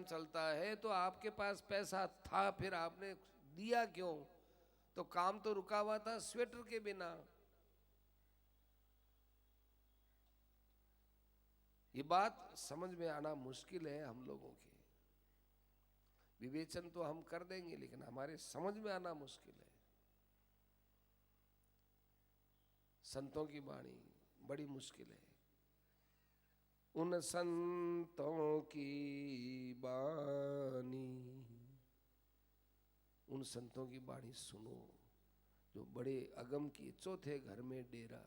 चलता है तो आपके पास पैसा था, फिर आपने दिया क्यों? तो काम तो रुका हुआ था स्वेटर के बिना। ये बात समझ में आना मुश्किल है हम लोगों की। विवेचन तो हम कर देंगे लेकिन हमारे समझ में आना मुश्किल है। संतों की वाणी बड़ी मुश्किल है। उन संतों की वाणी, उन संतों की वाणी सुनो जो बड़े अगम किए, चौथे घर में डेरा।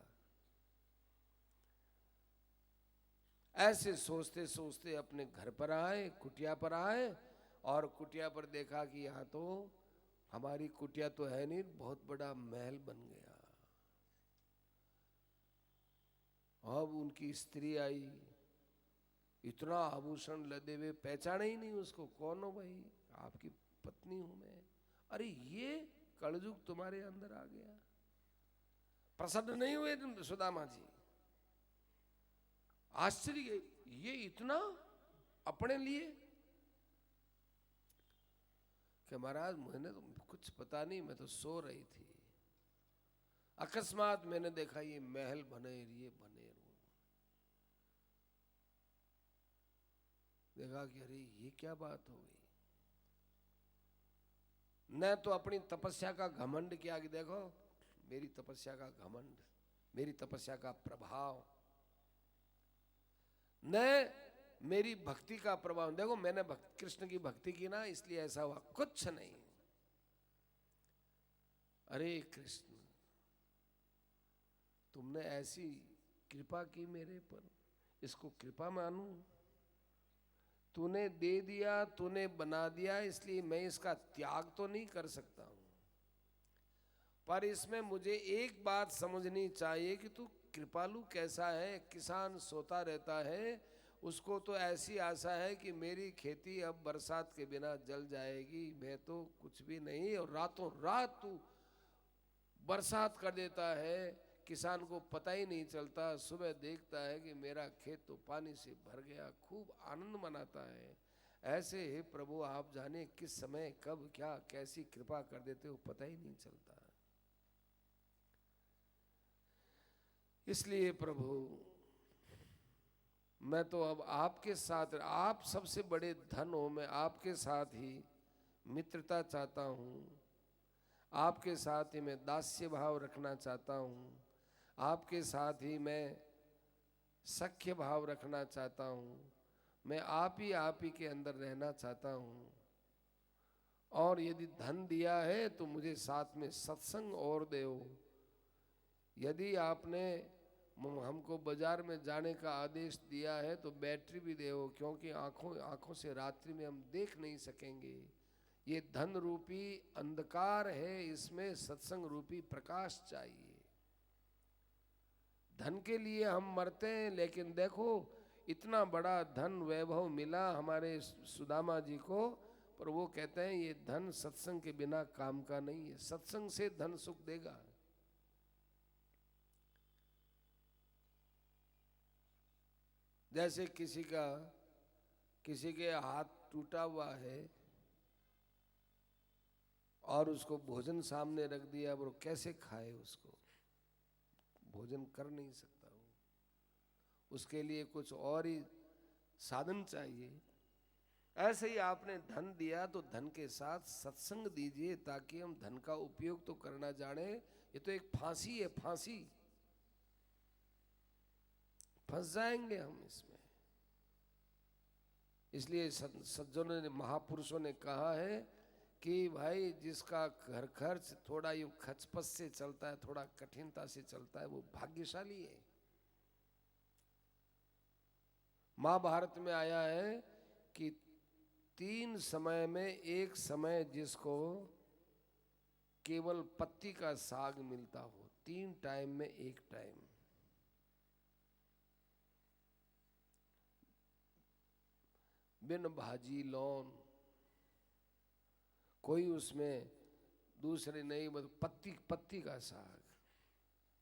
ऐसे सोचते सोचते अपने घर पर आए, कुटिया पर आए, और कुटिया पर देखा कि यहाँ तो हमारी कुटिया तो है नहीं, बहुत बड़ा महल बन गया। अब उनकी स्त्री आई, इतना आभूषण लदे हुए, पहचाने ही नहीं उसको, कौन हो भाई? आपकी पत्नी हूं मैं। अरे ये कलयुग तुम्हारे अंदर आ गया। प्रसन्न नहीं हुए सुदामा जी? आश्चर्य, ये इतना अपने लिए कि महाराज मैंने तो कुछ पता नहीं, मैं तो सो रही थी, अकस्मात मैंने देखा ये महल बने, ये बने। देखा कि अरे ये क्या बात हो गई। न तो अपनी तपस्या का घमंड किया कि देखो मेरी तपस्या का घमंड, मेरी तपस्या का प्रभाव, न मेरी भक्ति का प्रभाव, देखो मैंने कृष्ण की भक्ति की ना इसलिए ऐसा हुआ, कुछ नहीं। अरे कृष्ण, तुमने ऐसी कृपा की मेरे पर, इसको कृपा मानूं? तूने दे दिया, तूने बना दिया, इसलिए मैं इसका त्याग तो नहीं कर सकता हूं। पर इसमें मुझे एक बात समझनी चाहिए कि तू कृपालु कैसा है। किसान सोता रहता है, उसको तो ऐसी आशा है कि मेरी खेती अब बरसात के बिना जल जाएगी, मैं तो कुछ भी नहीं, और रातों रात तू बरसात कर देता है, किसान को पता ही नहीं चलता, सुबह देखता है कि मेरा खेत तो पानी से भर गया, खूब आनंद मनाता है। ऐसे ही प्रभु आप जाने किस समय कब क्या कैसी कृपा कर देते हो, पता ही नहीं चलता। इसलिए प्रभु मैं तो अब आपके साथ, आप सबसे बड़े धन हो, मैं आपके साथ ही मित्रता चाहता हूँ, आपके साथ ही मैं दास्य भाव रखना चाहता हूँ, आपके साथ ही मैं सख्य भाव रखना चाहता हूँ, मैं आप ही के अंदर रहना चाहता हूँ। और यदि धन दिया है तो मुझे साथ में सत्संग और दो। यदि आपने हमको बाजार में जाने का आदेश दिया है तो बैटरी भी दो, क्योंकि आंखों से रात्रि में हम देख नहीं सकेंगे। ये धन रूपी अंधकार है, इसमें सत्संग रूपी प्रकाश चाहिए। धन के लिए हम मरते हैं, लेकिन देखो इतना बड़ा धन वैभव मिला हमारे सुदामा जी को, पर वो कहते हैं ये धन सत्संग के बिना काम का नहीं है, सत्संग से धन सुख देगा। जैसे किसी के हाथ टूटा हुआ है और उसको भोजन सामने रख दिया, वो कैसे खाए? उसको भोजन कर नहीं सकता वो, उसके लिए कुछ और ही साधन चाहिए। ऐसे ही आपने धन दिया तो धन के साथ सत्संग दीजिए, ताकि हम धन का उपयोग तो करना जाने। ये तो एक फांसी है, फांसी, फंस जाएंगे हम इसमें। इसलिए सज्जनों ने, महापुरुषों ने कहा है कि भाई जिसका घर खर्च थोड़ा यूं खचपच से चलता है, थोड़ा कठिनता से चलता है, वो भाग्यशाली है। महाभारत में आया है कि 3 समय में एक समय जिसको केवल पत्ती का साग मिलता हो, 3 टाइम में एक टाइम, बिन भाजी लौन, कोई उसमें दूसरे नहीं, बस पत्ती पत्ती का साग,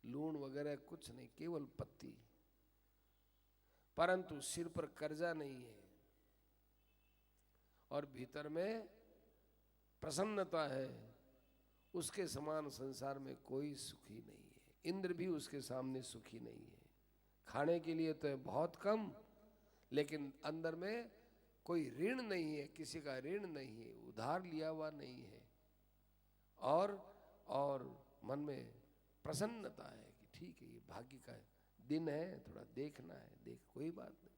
लूण वगैरह कुछ नहीं, केवल पत्ती। परंतु सिर पर कर्जा नहीं है, और भीतर में प्रसन्नता है, उसके समान संसार में कोई सुखी नहीं है। इंद्र भी उसके सामने सुखी नहीं है। खाने के लिए तो है बहुत कम, लेकिन अंदर में कोई ऋण नहीं है, किसी का ऋण नहीं है, उधार लिया हुआ नहीं है, और मन में प्रसन्नता है कि ठीक है, ये भाग्य का दिन है, थोड़ा देखना है, देख कोई बात नहीं।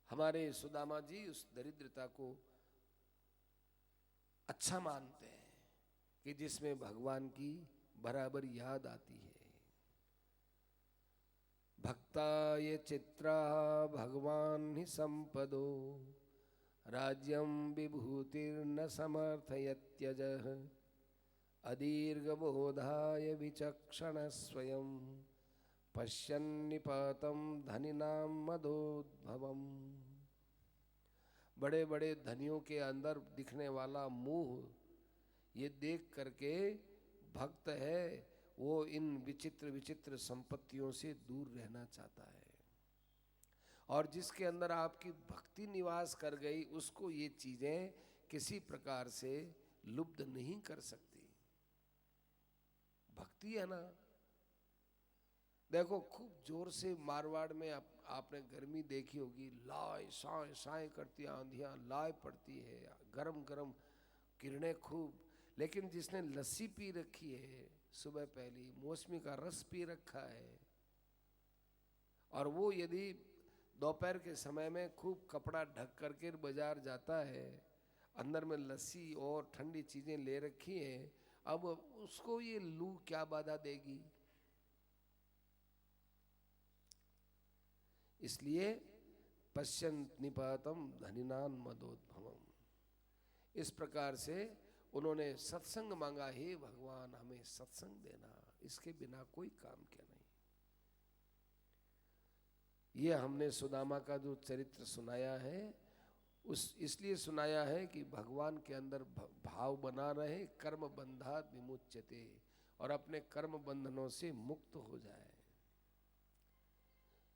हमारे सुदामा जी उस दरिद्रता को अच्छा मानते हैं कि जिसमें भगवान की बराबर याद आती है। भक्ताय चित्रा भगवान ही संपदो राज्यं विभूतिर्न समर्थयत्यजः अदीर्घबोधाय विचक्षण स्वयं पश्यन्निपातं धनिनां मदोद्भवम्। बड़े बड़े धनियों के अंदर दिखने वाला मोह, ये देख करके भक्त है वो इन विचित्र विचित्र संपत्तियों से दूर रहना चाहता है। और जिसके अंदर आपकी भक्ति निवास कर गई, उसको ये चीजें किसी प्रकार से लुब्ध नहीं कर सकती। भक्ति है ना। देखो खूब जोर से मारवाड़ में आपने गर्मी देखी होगी, लाए साए साए करती आंधियां, लाए पड़ती है, गरम गरम किरणें खूब। लेकिन जिसने लस्सी पी रखी है सुबह पहली, मौसमी का रस पी रखा है, और वो यदि दोपहर के समय में खूब कपड़ा ढक करके बाजार जाता है, अंदर में लस्सी और ठंडी चीजें ले रखी हैं, अब उसको ये लू क्या बाधा देगी। इसलिए पश्यन्त निपातम धनिनान मदोद्भवम, इस प्रकार से उन्होंने सत्संग मांगा, हे भगवान हमें सत्संग देना, इसके बिना कोई काम क्या नहीं। ये हमने सुदामा का जो चरित्र सुनाया है, इसलिए सुनाया है कि भगवान के अंदर भाव बना रहे, कर्म बंधात विमुच्यते, और अपने कर्म बंधनों से मुक्त हो जाए।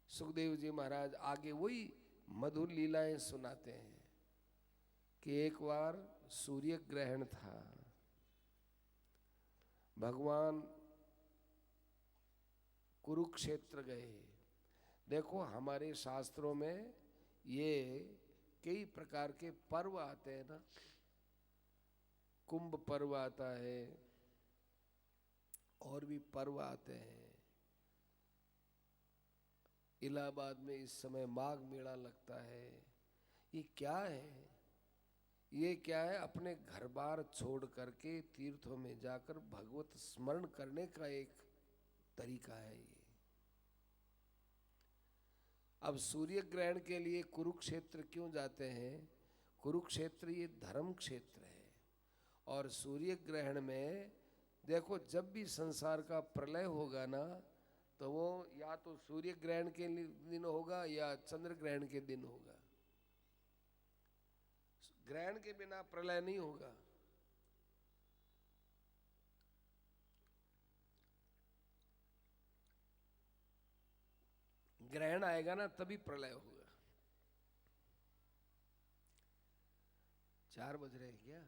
सुखदेव जी महाराज आगे वही मधुर लीलाएं सुनाते हैं कि एक बार सूर्य ग्रहण था, भगवान कुरुक्षेत्र गए। देखो हमारे शास्त्रों में ये कई प्रकार के पर्व आते हैं ना, कुंभ पर्व आता है, और भी पर्व आते हैं। इलाहाबाद में इस समय माघ मेला लगता है। ये क्या है? ये क्या है? अपने घर बार छोड़ करके तीर्थों में जाकर भगवत स्मरण करने का एक तरीका है ये। अब सूर्य ग्रहण के लिए कुरुक्षेत्र क्यों जाते हैं? कुरुक्षेत्र ये धर्म क्षेत्र है, और सूर्य ग्रहण में देखो जब भी संसार का प्रलय होगा ना, तो वो या तो सूर्य ग्रहण के दिन होगा या चंद्र ग्रहण के दिन होगा। ग्रहण के बिना प्रलय नहीं होगा। ग्रहण आएगा ना तभी प्रलय होगा। 4 बज रहे हैं क्या?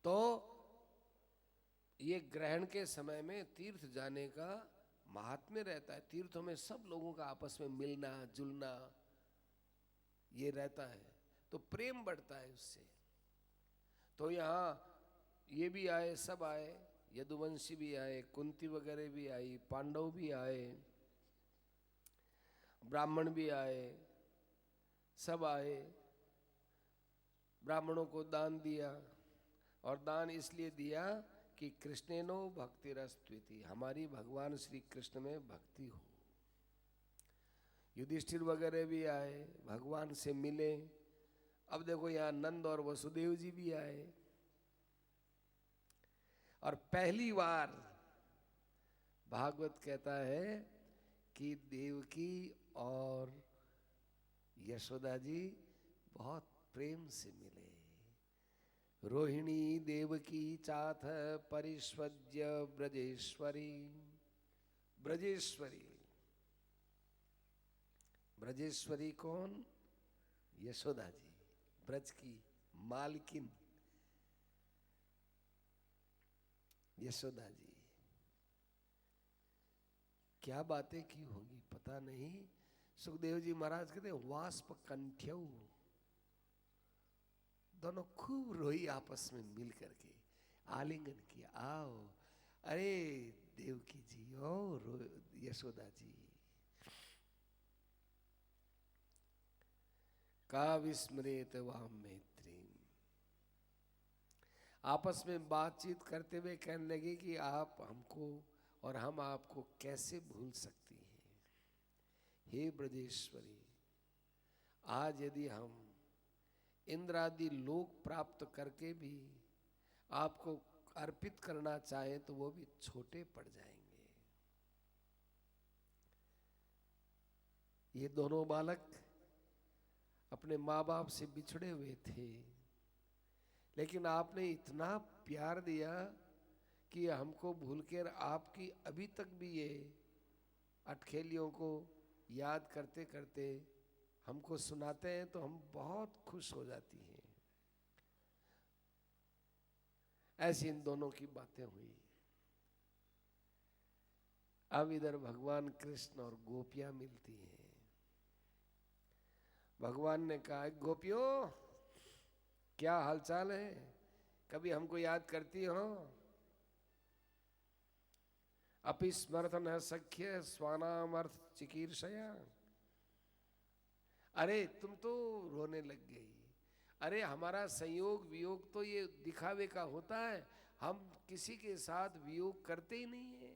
तो ये ग्रहण के समय में तीर्थ जाने का महात्म्य रहता है। तीर्थों में सब लोगों का आपस में मिलना जुलना ये रहता है, तो प्रेम बढ़ता है उससे। तो यहाँ ये भी आए, सब आए, यदुवंशी भी आए, कुंती वगैरह भी आई, पांडव भी आए, ब्राह्मण भी आए, सब आए। ब्राह्मणों को दान दिया, और दान इसलिए दिया कि कृष्णेनो भक्ति रस्त्विति, हमारी भगवान श्री कृष्ण में भक्ति हो। युधिष्ठिर वगैरह भी आए, भगवान से मिले। अब देखो यहाँ नंद और वसुदेव जी भी आए, और पहली बार भागवत कहता है कि देवकी और यशोदा जी बहुत प्रेम से मिले। रोहिणी देवकी चाथ परिष्वज्य ब्रजेश्वरी ब्रजेश्वरी। ब्रजेश्वरी कौन? यशोदा जी, ब्रज की मालकिन यशोदा जी। क्या बातें की होगी पता नहीं। सुखदेव जी महाराज कहते वाष्प कंठ्यौ, दोनों खूब रोई आपस में मिल करके, आलिंगन किया। आओ, अरे देवकी जी और यशोदा जी। का विस्मृत वाम मैत्री, आपस में बातचीत करते हुए कहने लगे कि आप हमको और हम आपको कैसे भूल सकती हैं। हे ब्रजेश्वरी, आज यदि हम इंद्रादि लोक प्राप्त करके भी आपको अर्पित करना चाहें तो वो भी छोटे पड़ जाएंगे। ये दोनों बालक अपने माँ बाप से बिछड़े हुए थे, लेकिन आपने इतना प्यार दिया कि हमको भूलकर आपकी अभी तक भी ये अटखेलियों को याद करते करते हमको सुनाते हैं तो हम बहुत खुश हो जाती हैं। ऐसी इन दोनों की बातें हुई। अब इधर भगवान कृष्ण और गोपियां मिलती हैं। भगवान ने कहा, गोपियों क्या हालचाल है, कभी हमको याद करती हो? अपि स्मरत न सख्य स्वानामर्थ चिकीर्षया। अरे तुम तो रोने लग गई। अरे हमारा संयोग वियोग तो ये दिखावे का होता है, हम किसी के साथ वियोग करते ही नहीं है।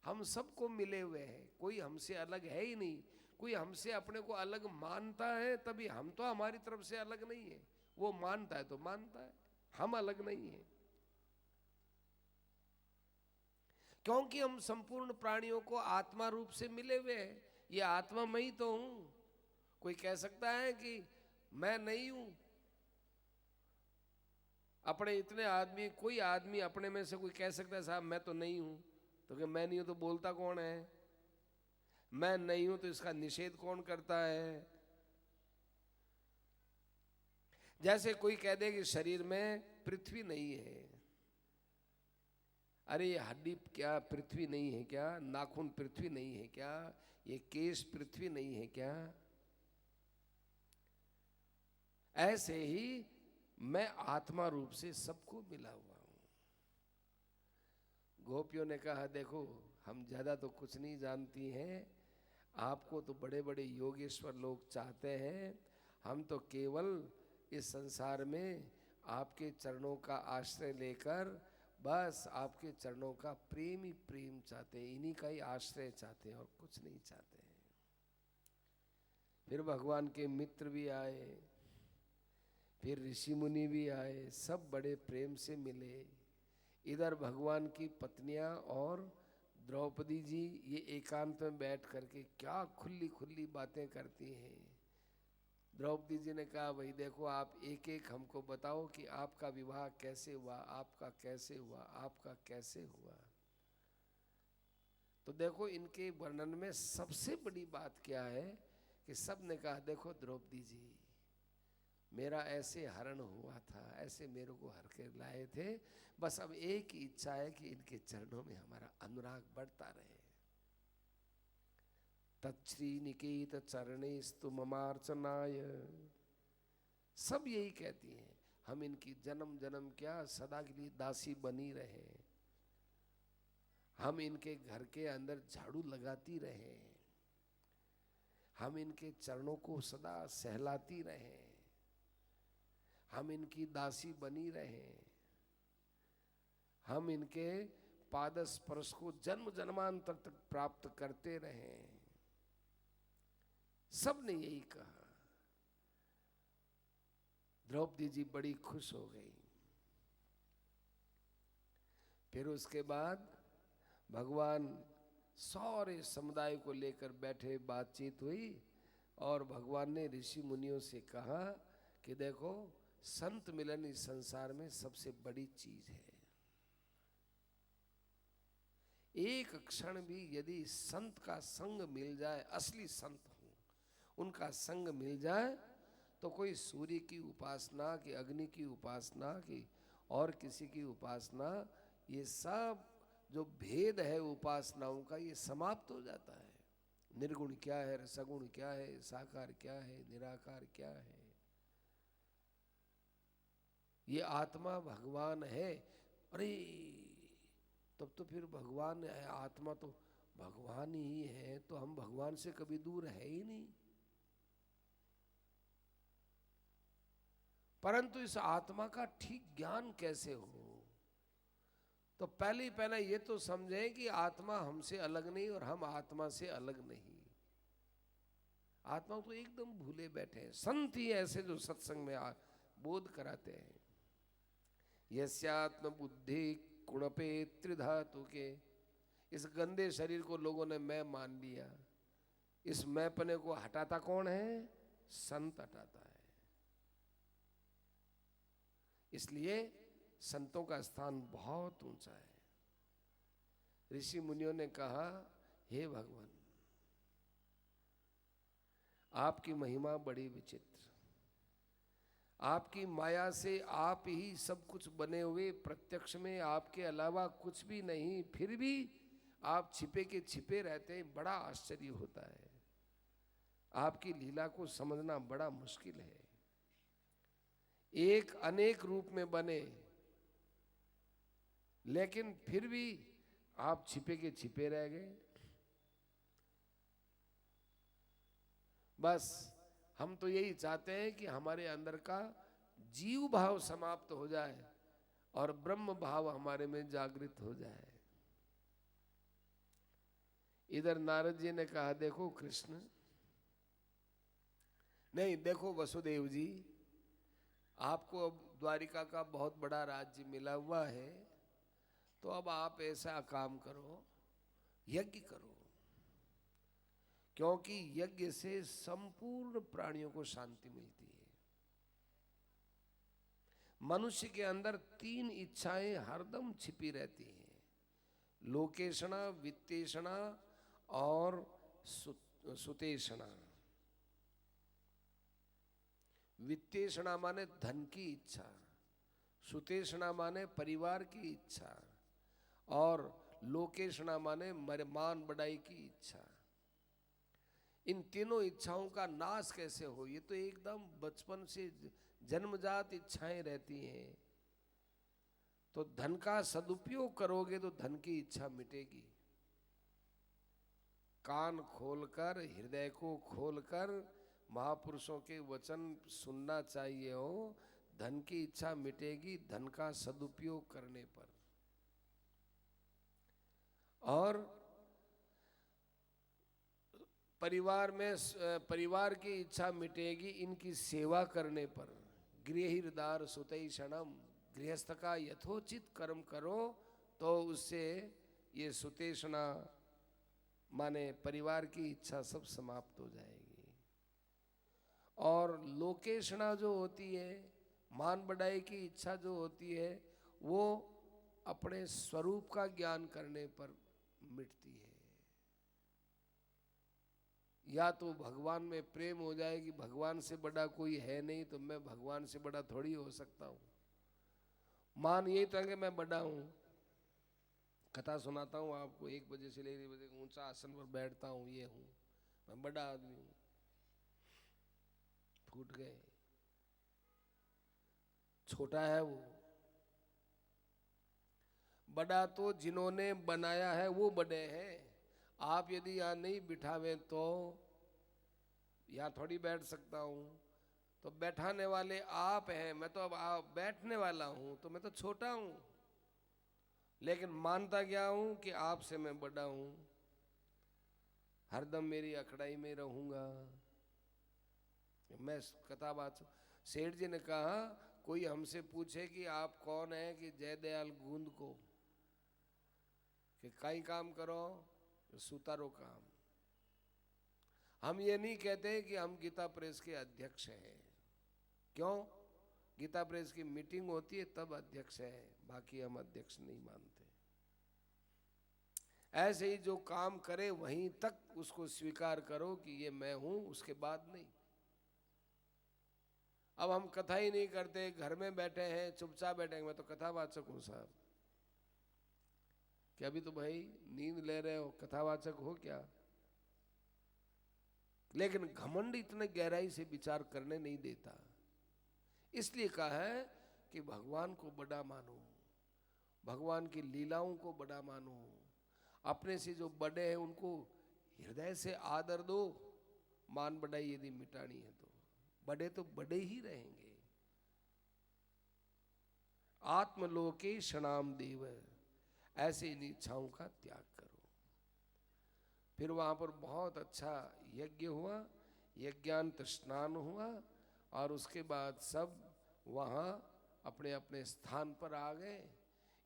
हम सबको मिले हुए हैं, कोई हमसे अलग है ही नहीं। कोई हमसे अपने को अलग मानता है तभी, हम तो हमारी तरफ से अलग नहीं है। वो मानता है तो मानता है, हम अलग नहीं है। क्योंकि हम संपूर्ण प्राणियों को आत्मा रूप से मिले हुए हैं। ये आत्मा मैं ही तो हूं। कोई कह सकता है कि मैं नहीं हूं? अपने इतने आदमी, कोई आदमी अपने में से कोई कह सकता है साहब मैं तो नहीं हूं? तो कि मैं नहीं हूं तो बोलता कौन है? मैं नहीं हूं तो इसका निषेध कौन करता है? जैसे कोई कह दे कि शरीर में पृथ्वी नहीं है। अरे ये हड्डी क्या पृथ्वी नहीं है क्या? नाखून पृथ्वी नहीं है क्या? ये केश पृथ्वी नहीं है क्या? ऐसे ही मैं आत्मा रूप से सबको मिला हुआ हूं। गोपियों ने कहा, देखो हम ज्यादा तो कुछ नहीं जानती हैं, आपको तो बड़े बड़े योगेश्वर लोग चाहते हैं, हम तो केवल इस संसार में आपके चरणों का आश्रय लेकर बस आपके चरणों का प्रेम ही प्रेम चाहते हैं, इन्हीं का ही आश्रय चाहते हैं और कुछ नहीं चाहते हैं। फिर भगवान के मित्र भी आए, फिर ऋषि मुनि भी आए, सब बड़े प्रेम से मिले। इधर भगवान की पत्नियां और द्रौपदी जी ये एकांत में बैठ करके क्या खुली खुली बातें करती हैं। द्रौपदी जी ने कहा, भाई देखो आप एक एक हमको बताओ कि आपका विवाह कैसे हुआ, आपका कैसे हुआ, आपका कैसे हुआ। तो देखो इनके वर्णन में सबसे बड़ी बात क्या है कि सब ने कहा, देखो द्रौपदी जी मेरा ऐसे हरण हुआ था, ऐसे मेरे को हर के लाए थे, बस अब एक ही इच्छा है कि इनके चरणों में हमारा अनुराग बढ़ता रहे। तच्छ्री निकेत चरणेस्तु ममार्चनाय। सब यही कहती हैं, हम इनकी जन्म जन्म क्या सदा के लिए दासी बनी रहे, हम इनके घर के अंदर झाड़ू लगाती रहे, हम इनके चरणों को सदा सहलाती रहे, हम इनकी दासी बनी रहे, हम इनके पाद स्पर्श को जन्म जन्मांतर तक प्राप्त करते रहे। सब ने यही कहा। द्रौपदी जी बड़ी खुश हो गई। फिर उसके बाद भगवान सारे समुदाय को लेकर बैठे, बातचीत हुई और भगवान ने ऋषि मुनियों से कहा कि देखो संत मिलन इस संसार में सबसे बड़ी चीज है। एक क्षण भी यदि संत का संग मिल जाए, असली संत हो, उनका संग मिल जाए, तो कोई सूर्य की उपासना, कि अग्नि की उपासना, कि और किसी की उपासना, ये सब जो भेद है उपासनाओं का, ये समाप्त हो जाता है। निर्गुण क्या है, रसगुण क्या है, साकार क्या है, निराकार क्या है, ये आत्मा भगवान है। अरे तब तो फिर भगवान है, आत्मा तो भगवान ही है, तो हम भगवान से कभी दूर है ही नहीं। परंतु इस आत्मा का ठीक ज्ञान कैसे हो? तो पहले ये तो समझें कि आत्मा हमसे अलग नहीं और हम आत्मा से अलग नहीं। आत्मा तो एकदम भूले बैठे हैं। संत ही ऐसे जो सत्संग में बोध कराते हैं। यस्यात्म बुद्धि कुणपे त्रिधातु के, इस गंदे शरीर को लोगों ने मैं मान लिया। इस मैंपने को हटाता कौन है? संत हटाता है। इसलिए संतों का स्थान बहुत ऊंचा है। ऋषि मुनियों ने कहा, हे भगवान, आपकी महिमा बड़ी विचित्र, आपकी माया से आप ही सब कुछ बने हुए, प्रत्यक्ष में आपके अलावा कुछ भी नहीं, फिर भी आप छिपे के छिपे रहते हैं। बड़ा आश्चर्य होता है। आपकी लीला को समझना बड़ा मुश्किल है। एक अनेक रूप में बने, लेकिन फिर भी आप छिपे के छिपे रह गए। बस हम तो यही चाहते हैं कि हमारे अंदर का जीव भाव समाप्त हो जाए और ब्रह्म भाव हमारे में जागृत हो जाए। इधर नारद जी ने कहा, देखो कृष्ण, नहीं देखो वसुदेव जी, आपको अब द्वारिका का बहुत बड़ा राज्य मिला हुआ है, तो अब आप ऐसा काम करो, यज्ञ करो, क्योंकि यज्ञ से संपूर्ण प्राणियों को शांति मिलती है। मनुष्य के अंदर 3 इच्छाएं हरदम छिपी रहती हैं, लोकेशना, वित्तेषणा और सुतेषणा। वित्तेषणा माने धन की इच्छा, सुतेषणा माने परिवार की इच्छा, और लोकेशना माने मान बढ़ाई की इच्छा। इन तीनों इच्छाओं का नाश कैसे हो? ये तो एकदम बचपन से जन्मजात इच्छाएं रहती हैं। तो धन का सदुपयोग करोगे तो धन की इच्छा मिटेगी। कान खोलकर, हृदय को खोलकर महापुरुषों के वचन सुनना चाहिए हो। धन की इच्छा मिटेगी धन का सदुपयोग करने पर, और परिवार की इच्छा मिटेगी इनकी सेवा करने पर। गृहदार सुतेषणम, गृहस्थ का यथोचित कर्म करो तो उससे ये सुतेषणा माने परिवार की इच्छा सब समाप्त हो जाएगी। और लोकेशना जो होती है, मान बढ़ाई की इच्छा जो होती है, वो अपने स्वरूप का ज्ञान करने पर मिटती है। या तो भगवान में प्रेम हो जाए कि भगवान से बड़ा कोई है नहीं, तो मैं भगवान से बड़ा थोड़ी हो सकता हूँ। मान यही तो है कि मैं बड़ा हूँ। कथा सुनाता हूँ आपको, 1 बजे से लेकर बजे ऊंचा आसन पर बैठता हूँ, ये हूँ, मैं बड़ा आदमी हूँ। फूट गए। छोटा है वो। बड़ा तो जिन्होंने बनाया है वो बड़े हैं। आप यदि यहाँ नहीं बिठावे तो यहाँ थोड़ी बैठ सकता हूँ। तो बैठाने वाले आप हैं, मैं तो अब बैठने वाला हूँ, तो मैं तो छोटा हूँ। लेकिन मानता क्या हूँ कि आपसे मैं बड़ा हूँ। हरदम मेरी अखड़ाई में रहूंगा। मैं कथा बात, सेठ जी ने कहा, कोई हमसे पूछे कि आप कौन है, कि जयदयाल गूंद को, कि कई काम करो, सुतारो काम। हम ये नहीं कहते कि हम गीता प्रेस के अध्यक्ष हैं। क्यों? गीता प्रेस की मीटिंग होती है तब अध्यक्ष है, बाकी हम अध्यक्ष नहीं मानते। ऐसे ही जो काम करे वहीं तक उसको स्वीकार करो कि ये मैं हूं, उसके बाद नहीं। अब हम कथा ही नहीं करते, घर में बैठे हैं, चुपचाप बैठेंगे, मैं तो कथावाचक हूं साहब। क्या अभी तो भाई नींद ले रहे हो, कथावाचक हो क्या? लेकिन घमंड इतने गहराई से विचार करने नहीं देता। इसलिए कहा है कि भगवान को बड़ा मानो, भगवान की लीलाओं को बड़ा मानो, अपने से जो बड़े हैं उनको हृदय से आदर दो। मान बढ़ाई यदि मिटानी है तो बड़े तो बड़े ही रहेंगे। आत्मलोके क्षणाम देव, ऐसे इन इच्छाओं का त्याग करो। फिर वहां पर बहुत अच्छा यज्ञ हुआ, यज्ञांत स्नान हुआ, और उसके बाद सब वहां अपने अपने स्थान पर आ गए।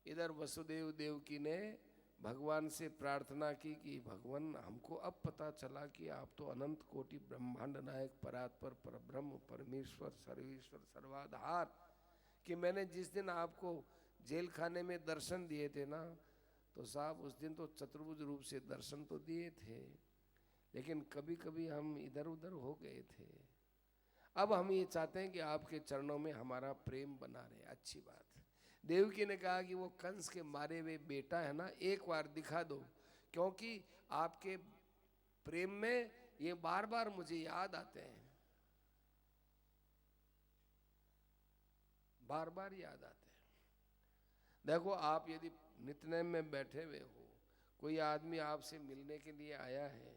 इधर वसुदेव देवकी ने भगवान से प्रार्थना की कि भगवान हमको अब पता चला कि आप तो अनंत कोटि ब्रह्मांड नायक परात्पर परब्रह्म परमेश्वर सर्वेश्वर सर्वाधार, कि मैंने जिस दिन आपको जेल खाने में दर्शन दिए थे ना, तो साहब उस दिन तो चतुर्भुज रूप से दर्शन तो दिए थे, लेकिन कभी कभी हम इधर उधर हो गए थे। अब हम ये चाहते हैं कि आपके चरणों में हमारा प्रेम बना रहे। अच्छी बात। देवकी ने कहा कि वो कंस के मारे हुए बेटा है ना, एक बार दिखा दो, क्योंकि आपके प्रेम में ये बार बार मुझे याद आते हैं, बार बार याद आते हैं। देखो, आप यदि नित्य में बैठे हुए हो, कोई आदमी आपसे मिलने के लिए आया है,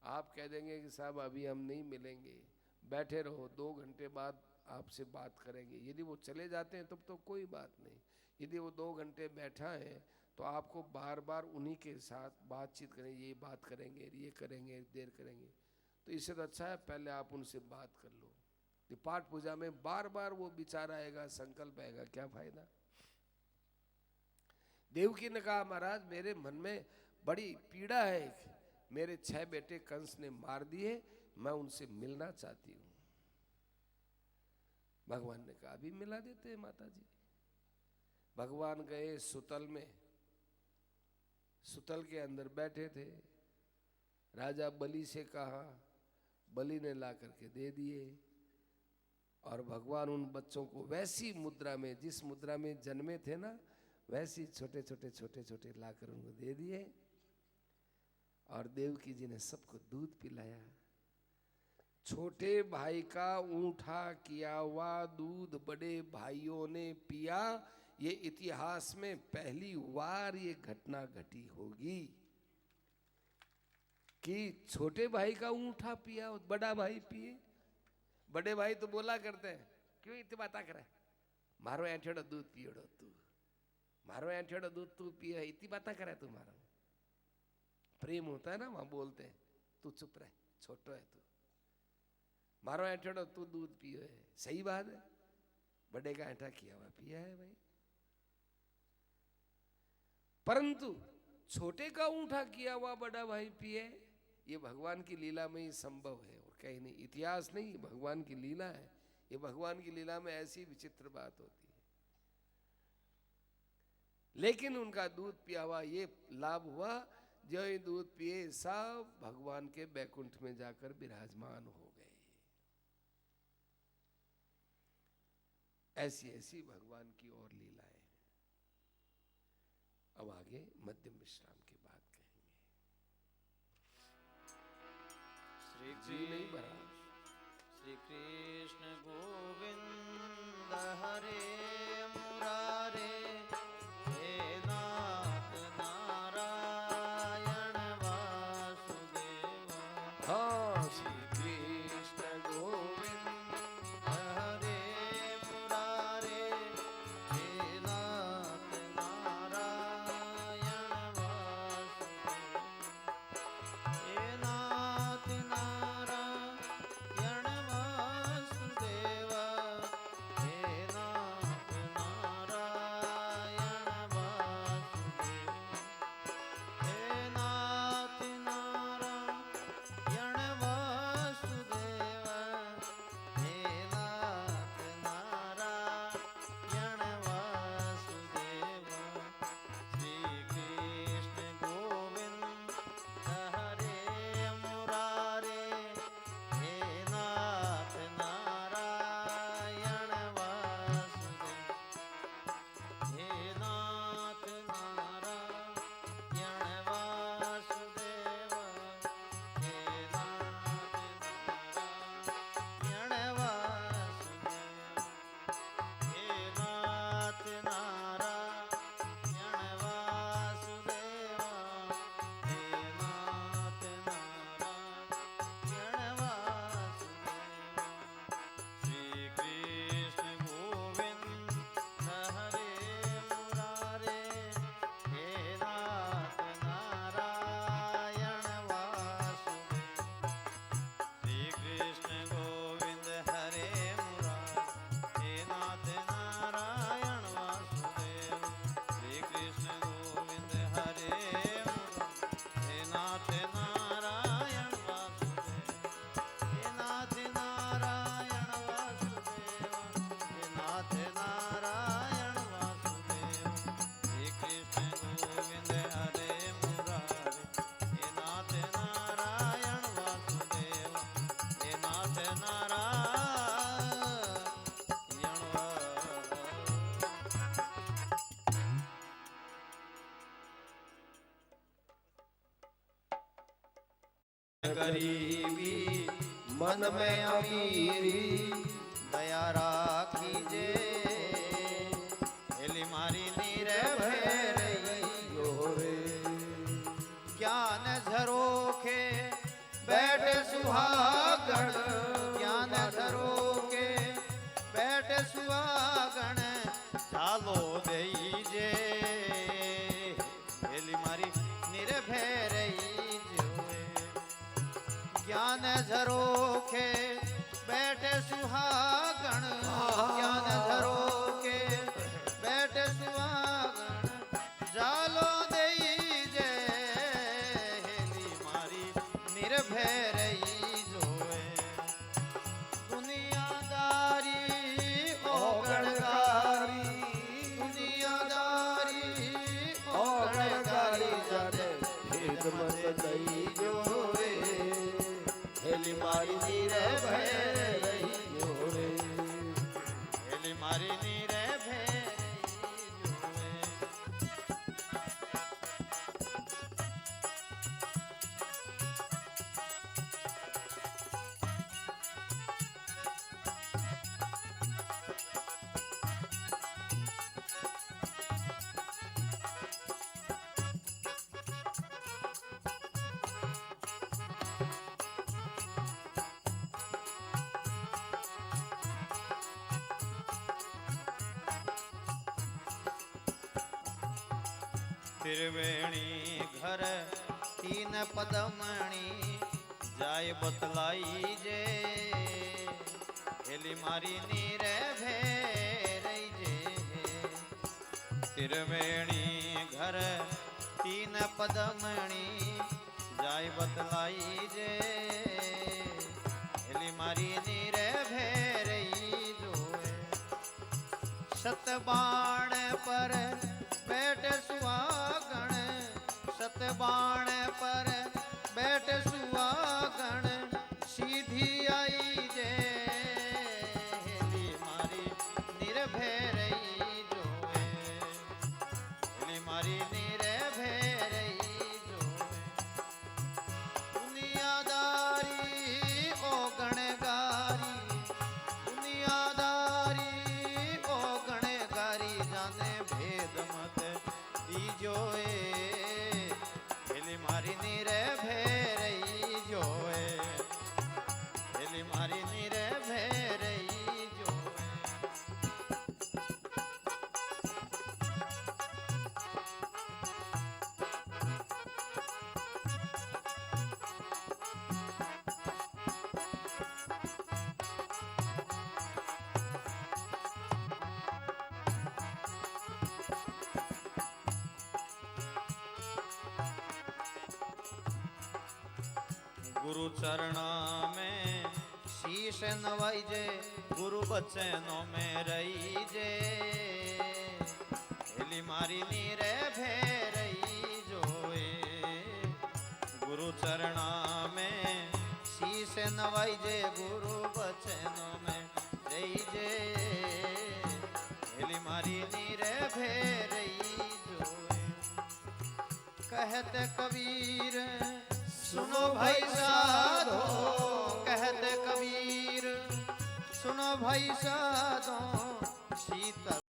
आप कह देंगे कि साहब अभी हम नहीं मिलेंगे, बैठे रहो, 2 घंटे बाद आपसे बात करेंगे। यदि वो चले जाते हैं तब तो कोई बात नहीं, यदि वो 2 घंटे बैठा है तो आपको बार बार उन्हीं के साथ बातचीत करेंगे, ये बात करेंगे, ये करेंगे, देर करेंगे। तो इससे तो अच्छा है पहले आप उनसे बात कर लो। कि पाठ पूजा में बार बार वो विचार आएगा, संकल्प आएगा, क्या फायदा। देवकी ने कहा महाराज मेरे मन में बड़ी पीड़ा है, मेरे 6 बेटे कंस ने मार दिए, मैं उनसे मिलना चाहती हूँ। भगवान ने कहा अभी मिला देते हैं माता जी। भगवान गए सुतल में, सुतल के अंदर बैठे थे। राजा बलि से कहा, बलि ने ला करके दे दिए, और भगवान उन बच्चों को वैसी मुद्रा में, जिस मुद्रा में जन्मे थे ना, वैसी छोटे छोटे छोटे छोटे लाकर उनको दे दिए। और देवकी जी ने सबको दूध पिलाया। छोटे भाई का ऊंठा किया हुआ दूध बड़े भाइयों ने पिया, ये इतिहास में पहली बार ये घटना घटी होगी कि छोटे भाई का ऊंठा पिया बड़ा भाई पिए। बड़े भाई तो बोला करते हैं, क्यों इतनी बात करे, मारो ऐठेड़ो दूध पियोड़ो तू, मारो ऐठेड़ो दूध तू पिए, इतनी बात करे तू। मारो प्रेम होता है ना, वहां बोलते हैं तू चुप रहे, छोटो है तू, मारो ऐठेड़ो तू दूध पियो है। सही बात है, बड़े का ऐठा किया हुआ पिया है भाई। परंतु छोटे का ऊंठा किया हुआ बड़ा भाई पिए, ये भगवान की लीला में ही संभव है, और कहीं नहीं, इतिहास नहीं, भगवान की लीला है। ये भगवान की लीला में ऐसी विचित्र बात होती है। लेकिन उनका दूध पिया हुआ ये लाभ हुआ, जो ही दूध पिए सब भगवान के बैकुंठ में जाकर विराजमान हो गए। ऐसी ऐसी भगवान की और लीलाएं। अब आगे मध्यम विश्राम के बाद कहेंगे। श्री नहीं भरा। श्री कृष्ण गोविंद हरे मुरारे, हे नाथ नारायण वासुदेव। हाँ, श्री कृष्ण गोविंद हरे मुरारे, हे नाथ नारायण वासुदेव। हे नाथ नारायण वासुदेव, हे नाथ गरीबी मन में अमीरी दया राखी जे हेली मारी नीर जोरे ज्ञान झरोखे बैठ सुहागण ज्ञान झरोखे बैठ सुहागण चालो देई जे हेली मारी निर्भय जोए ज्ञान झरोखे बैठ सुहागण ज्ञान झरोखे बैठ सुहागण जालो देई जे हेली मारी निर्भय रही जोए दुनियादारी ओ गणकारी दुनियादारी ओ गणकारी जाने भेद मत दई जोरे हेली मारी निर्भय रही जोरे हेली मारी निर्भय जोए त्रिवेणी घर तीन पदमणी जाय बतलाई जे हेली मारी नीर भैरई जे त्रिवेणी घर तीन पदमणी जाय बतलाई जे हेली मारी नीर भैरई जोए सतबाण पर बैठ सुहागण सतबाण पर बैठ सुहागण सीधी आई जे हेली मारी निर्भय रही जोए हेली मारी निर्भय रही जोए दुनियादारी ओ गणगारी दुनियादारी ओ गणगारी जाने भेद मत जोए हेली मारी निर्भय रही जोए हेली मारी निर्भय रही जोए गुरु चरणा में शीश नवाई जे गुरु बचनों में रही जे हेली मारी निर्भय रही जोए गुरु चरणा में शीश नवाई जे गुरु बचनों में रही जे हेली मारी निर्भय रही जोए कहते कबीर सुनो भाई साधो कहते कबीर सुनो भाई साधो शीतल